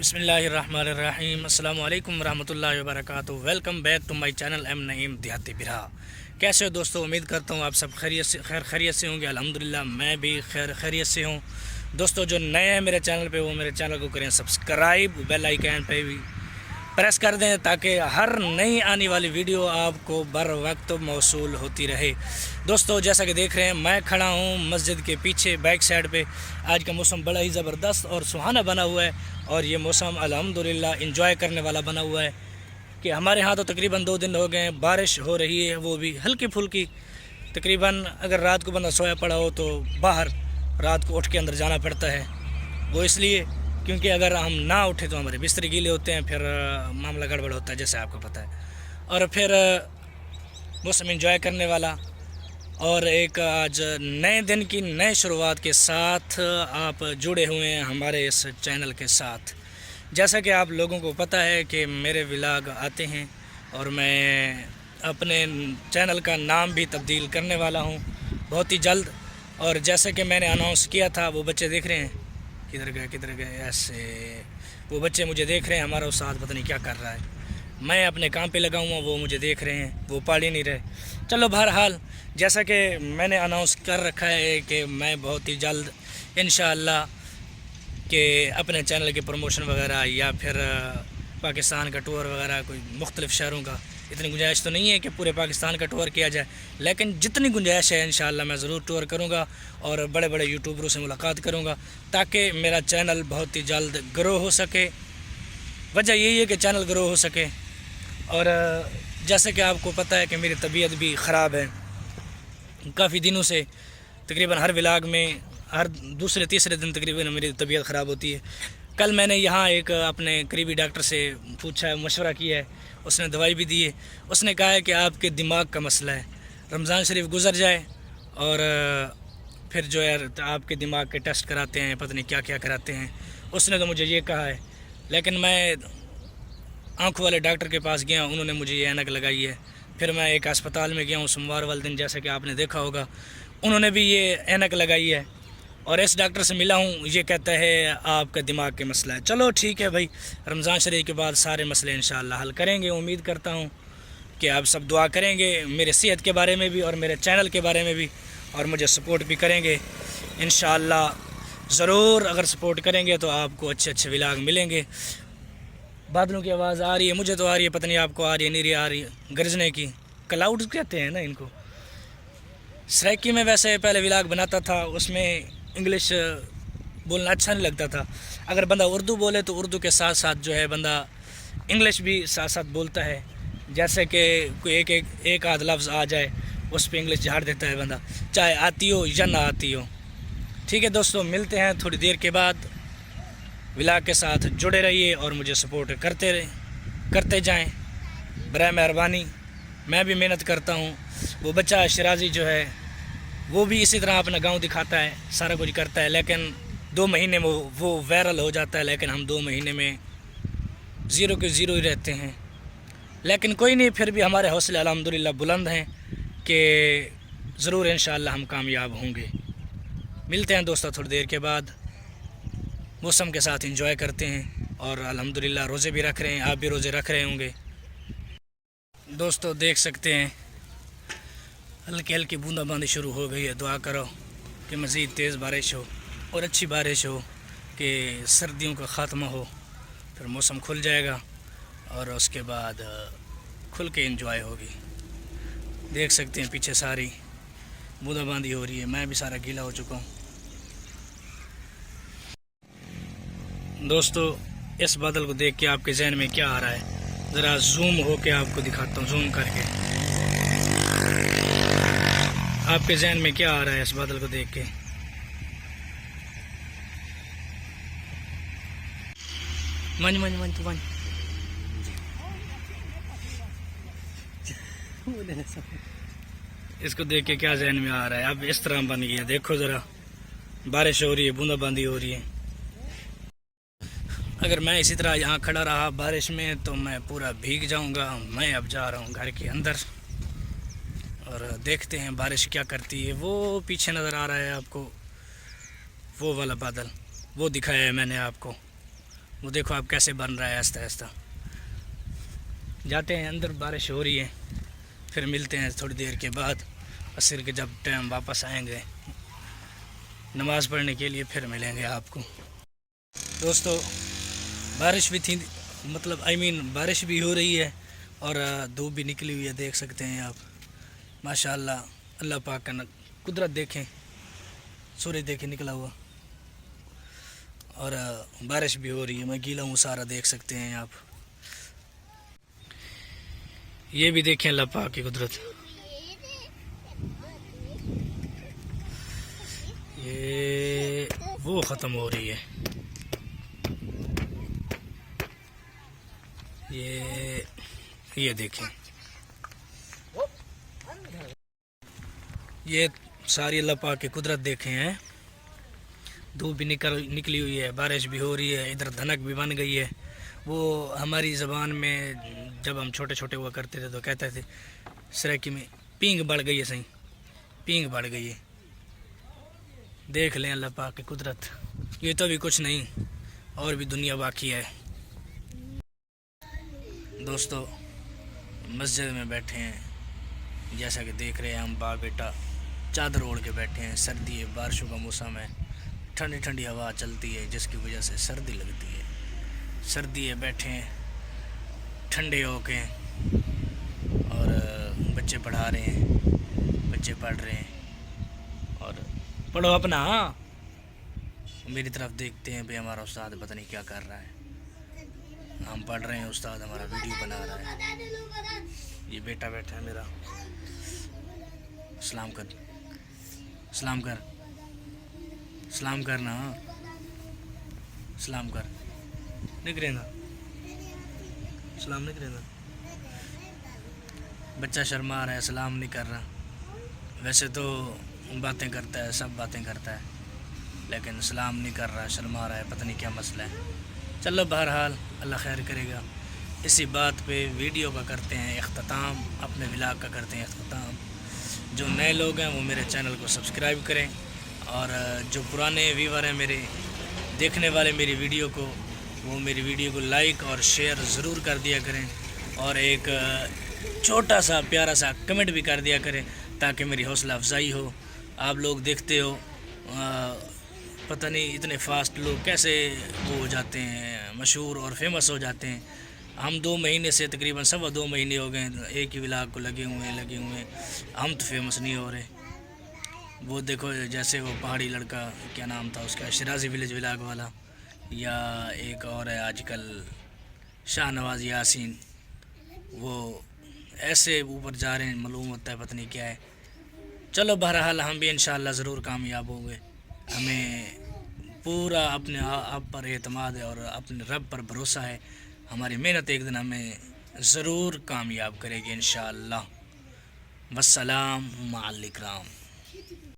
बिस्मिल्लाहिर्रहमानिर्रहीम। अस्सलाम वालेकुम रहमतुल्लाहि व बरकातुहू। Welcome back to my channel M Naeem Dehati Birha. कैसे हो दोस्तों, उम्मीद करता हूँ आप सब खैरियत से होंगे। अल्हम्दुलिल्लाह मैं भी खैरियत से हूँ। दोस्तों जो नए हैं मेरे चैनल पे, वो मेरे चैनल को करें सब्सक्राइब, बेल आइकन पे भी प्रेस कर दें ताकि हर नई आने वाली वीडियो आपको बर वक्त मौसूल होती रहे। दोस्तों जैसा कि देख रहे हैं, मैं खड़ा हूँ मस्जिद के पीछे बैक साइड पे। आज का मौसम बड़ा ही ज़बरदस्त और सुहाना बना हुआ है और ये मौसम अल्हम्दुलिल्लाह इंजॉय करने वाला बना हुआ है कि हमारे यहाँ तो तकरीबन 2 दिन हो गए हैं, बारिश हो रही है, वो भी हल्की फुल्की। तकरीबन अगर रात को बंदा सोया पड़ा हो तो बाहर रात को उठ के अंदर जाना पड़ता है। वो इसलिए क्योंकि अगर हम ना उठे तो हमारे बिस्तर गीले होते हैं, फिर मामला गड़बड़ होता है जैसे आपको पता है। और फिर मौसम इंजॉय करने वाला और एक आज नए दिन की नए शुरुआत के साथ आप जुड़े हुए हैं हमारे इस चैनल के साथ। जैसा कि आप लोगों को पता है कि मेरे व्लॉग आते हैं और मैं अपने चैनल का नाम भी तब्दील करने वाला हूं बहुत ही जल्द। और जैसे कि मैंने अनाउंस किया था, वो बच्चे देख रहे हैं किधर गए ऐसे, वो बच्चे मुझे देख रहे हैं, हमारा उस्ताद पता नहीं क्या कर रहा है। मैं अपने काम पे लगा हुआ, वो मुझे देख रहे हैं, वो पढ़ ही नहीं रहे। चलो बहरहाल, जैसा कि मैंने अनाउंस कर रखा है कि मैं बहुत ही जल्द इंशाअल्लाह कि अपने चैनल के प्रमोशन वगैरह या फिर पाकिस्तान का टूर वगैरह, कोई मुख्तलिफ़ शहरों का, इतनी गुंजाइश तो नहीं है कि पूरे पाकिस्तान का टूर किया जाए, लेकिन जितनी गुंजाइश है इंशाअल्लाह मैं ज़रूर टूर करूँगा और बड़े बड़े यूट्यूबरों से मुलाकात करूँगा ताकि मेरा चैनल बहुत ही जल्द ग्रो हो सके। वजह यही है कि चैनल ग्रो हो सके। और जैसे कि आपको पता है कि मेरी तबीयत भी ख़राब है काफ़ी दिनों से। तकरीबन हर व्लॉग में हर दूसरे तीसरे दिन तकरीबन मेरी तबीयत ख़राब होती है। कल मैंने यहाँ एक अपने करीबी डॉक्टर से पूछा है, मशवरा किया है, उसने दवाई भी दी है। उसने कहा है कि आपके दिमाग का मसला है, रमज़ान शरीफ गुज़र जाए और फिर जो है आपके दिमाग के टेस्ट कराते हैं, पता नहीं क्या क्या कराते हैं। उसने तो मुझे ये कहा है, लेकिन मैं आँखों वाले डॉक्टर के पास गया, उन्होंने मुझे ये ऐनक लगाई है। फिर मैं एक अस्पताल में गया हूँ सोमवार वाले दिन, जैसा कि आपने देखा होगा, उन्होंने भी ये ऐनक लगाई है और इस डॉक्टर से मिला हूँ, ये कहता है आपका दिमाग के मसला है। चलो ठीक है भाई, रमज़ान शरीफ के बाद सारे मसले इंशाअल्लाह हल करेंगे। उम्मीद करता हूँ कि आप सब दुआ करेंगे मेरे सेहत के बारे में भी और मेरे चैनल के बारे में भी, और मुझे सपोर्ट भी करेंगे इंशाअल्लाह ज़रूर। अगर सपोर्ट करेंगे तो आपको अच्छे अच्छे व्लॉग मिलेंगे। बादलों की आवाज़ आ रही है, मुझे तो आ रही है, पता नहीं आपको आ रही है नहीं रही, आ रही है गरजने की। क्लाउड कहते हैं ना इनको। सराइकी में वैसे पहले व्लॉग बनाता था, उसमें इंग्लिश बोलना अच्छा नहीं लगता था। अगर बंदा उर्दू बोले तो उर्दू के साथ साथ जो है बंदा इंग्लिश भी साथ साथ बोलता है। जैसे कि कोई एक आध लफ्ज़ आ जाए उस पर इंग्लिश झाड़ देता है बंदा, चाहे आती हो या ना आती हो। ठीक है दोस्तों, मिलते हैं थोड़ी देर के बाद। व्लॉग के साथ जुड़े रहिए और मुझे सपोर्ट करते जाएं बराए मेहरबानी। मैं भी मेहनत करता हूँ। वो बच्चा शराजी जो है वो भी इसी तरह अपना गांव दिखाता है, सारा कुछ करता है, लेकिन 2 महीने में वो वायरल हो जाता है, लेकिन हम 2 महीने में ज़ीरो के ज़ीरो ही रहते हैं। लेकिन कोई नहीं, फिर भी हमारे हौसले अल्हम्दुलिल्लाह बुलंद हैं कि ज़रूर इंशाअल्लाह हम कामयाब होंगे। मिलते हैं दोस्तों थोड़ी देर के बाद। मौसम के साथ एंजॉय करते हैं और अल्हम्दुलिल्लाह रोज़े भी रख रहे हैं, आप भी रोज़े रख रहे होंगे। दोस्तों देख सकते हैं हल्की हल्की बूंदाबांदी शुरू हो गई है। दुआ करो कि मज़ीद तेज़ बारिश हो और अच्छी बारिश हो कि सर्दियों का ख़ात्मा हो, फिर मौसम खुल जाएगा और उसके बाद खुल के एंजॉय होगी। देख सकते हैं पीछे सारी बूंदाबांदी हो रही है, मैं भी सारा गीला हो चुका हूँ। दोस्तों इस बादल को देख के आपके जहन में क्या आ रहा है, ज़रा जूम हो के आपको दिखाता हूँ, जूम करके आपके जहन में क्या आ रहा है इस बादल को देख के। मंज मंज मंज तो मंज इसको देख के क्या जहन में आ रहा है। अब इस तरह बन गया, देखो ज़रा बारिश हो रही है, बूंदाबांदी हो रही है। अगर मैं इसी तरह यहाँ खड़ा रहा बारिश में तो मैं पूरा भीग जाऊँगा। मैं अब जा रहा हूँ घर के अंदर और देखते हैं बारिश क्या करती है। वो पीछे नज़र आ रहा है आपको, वो वाला बादल, वो दिखाया है मैंने आपको, وہ دیکھو آپ کیسے بن رہا ہے آہستہ آہستہ. جاتے ہیں اندر, بارش ہو رہی ہے, پھر ملتے ہیں تھوڑی دیر کے بعد. عصر کے جب ٹائم واپس آئیں گے نماز پڑھنے کے لیے, پھر ملیں گے آپ کو. دوستو بارش بھی تھی, مطلب بارش بھی ہو رہی ہے اور دھوپ بھی نکلی ہوئی ہے, دیکھ سکتے ہیں آپ. ماشاءاللہ اللہ پاک کا قدرت دیکھیں, سورج دیکھیں نکلا ہوا, اور بارش بھی ہو رہی ہے. میں گیلا ہوں سارا, دیکھ سکتے ہیں آپ. یہ بھی دیکھیں اللہ پاک کی قدرت. یہ وہ ختم ہو رہی ہے, یہ دیکھیں, یہ ساری اللہ پاک کی قدرت دیکھیں ہیں. دھوپ بھی نکلی ہوئی ہے, بارش بھی ہو رہی ہے, ادھر دھنک بھی بن گئی ہے. وہ ہماری زبان میں جب ہم چھوٹے چھوٹے ہوا کرتے تھے تو کہتے تھے سریکی میں پینگ بڑھ گئی ہے, صحیح پینگ بڑھ گئی ہے. دیکھ لیں اللہ پاک کی قدرت. یہ تو بھی کچھ نہیں, اور بھی دنیا باقی ہے. دوستو مسجد میں بیٹھے ہیں, جیسا کہ دیکھ رہے ہیں ہم باپ بیٹا چادر اوڑھ کے بیٹھے ہیں. سردی ہے, بارشوں کا موسم ہے, ٹھنڈی ٹھنڈی ہوا چلتی ہے جس کی وجہ سے سردی لگتی ہے. سردی ہے, بیٹھے ہیں ٹھنڈے ہو کے, اور بچے پڑھا رہے ہیں, بچے پڑھ رہے ہیں. اور پڑھو اپنا, میری طرف دیکھتے ہیں بھئی ہمارا استاد پتہ نہیں کیا کر رہا ہے. ہم پڑھ رہے ہیں, استاد ہمارا ویڈیو بنا رہا ہے. یہ بیٹا بیٹھا ہے میرا. سلام کر, سلام کر, سلام کرنا, سلام کر. نہیں کریں گا, سلام نہیں کریں گا. بچہ شرما رہا ہے, سلام نہیں کر رہا. ویسے تو باتیں کرتا ہے, سب باتیں کرتا ہے, لیکن سلام نہیں کر رہا, شرما رہا ہے. پتہ نہیں کیا مسئلہ ہے. چلو بہرحال اللہ خیر کرے گا. اسی بات پہ ویڈیو کا کرتے ہیں اختتام, اپنے ولاگ کا کرتے ہیں اختتام. جو نئے لوگ ہیں وہ میرے چینل کو سبسکرائب کریں, اور جو پرانے ویور ہیں میرے دیکھنے والے میری ویڈیو کو, وہ میری ویڈیو کو لائک اور شیئر ضرور کر دیا کریں, اور ایک چھوٹا سا پیارا سا کمنٹ بھی کر دیا کریں تاکہ میری حوصلہ افزائی ہو. آپ لوگ دیکھتے ہو پتہ نہیں اتنے فاسٹ لوگ کیسے وہ ہو جاتے ہیں, مشہور اور فیمس ہو جاتے ہیں. ہم 2 مہینے سے تقریباً 2.25 مہینے ہو گئے ایک ہی ولاگ کو لگے ہوئے ہیں. ہم تو فیمس نہیں ہو رہے. وہ دیکھو جیسے وہ پہاڑی لڑکا, کیا نام تھا اس کا, شرازی ولیج ولاگ والا, یا ایک اور ہے آج کل شاہ نواز یاسین, وہ ایسے اوپر جا رہے ہیں, معلوم ہوتا ہے پتہ نہیں کیا ہے. چلو بہرحال ہم بھی انشاءاللہ ضرور کامیاب ہوں گے. ہمیں پورا اپنے آپ پر اعتماد ہے اور اپنے رب پر بھروسہ ہے. ہماری محنت ایک دن ہمیں ضرور کامیاب کرے گی انشاءاللہ. والسلام مع الاکرام.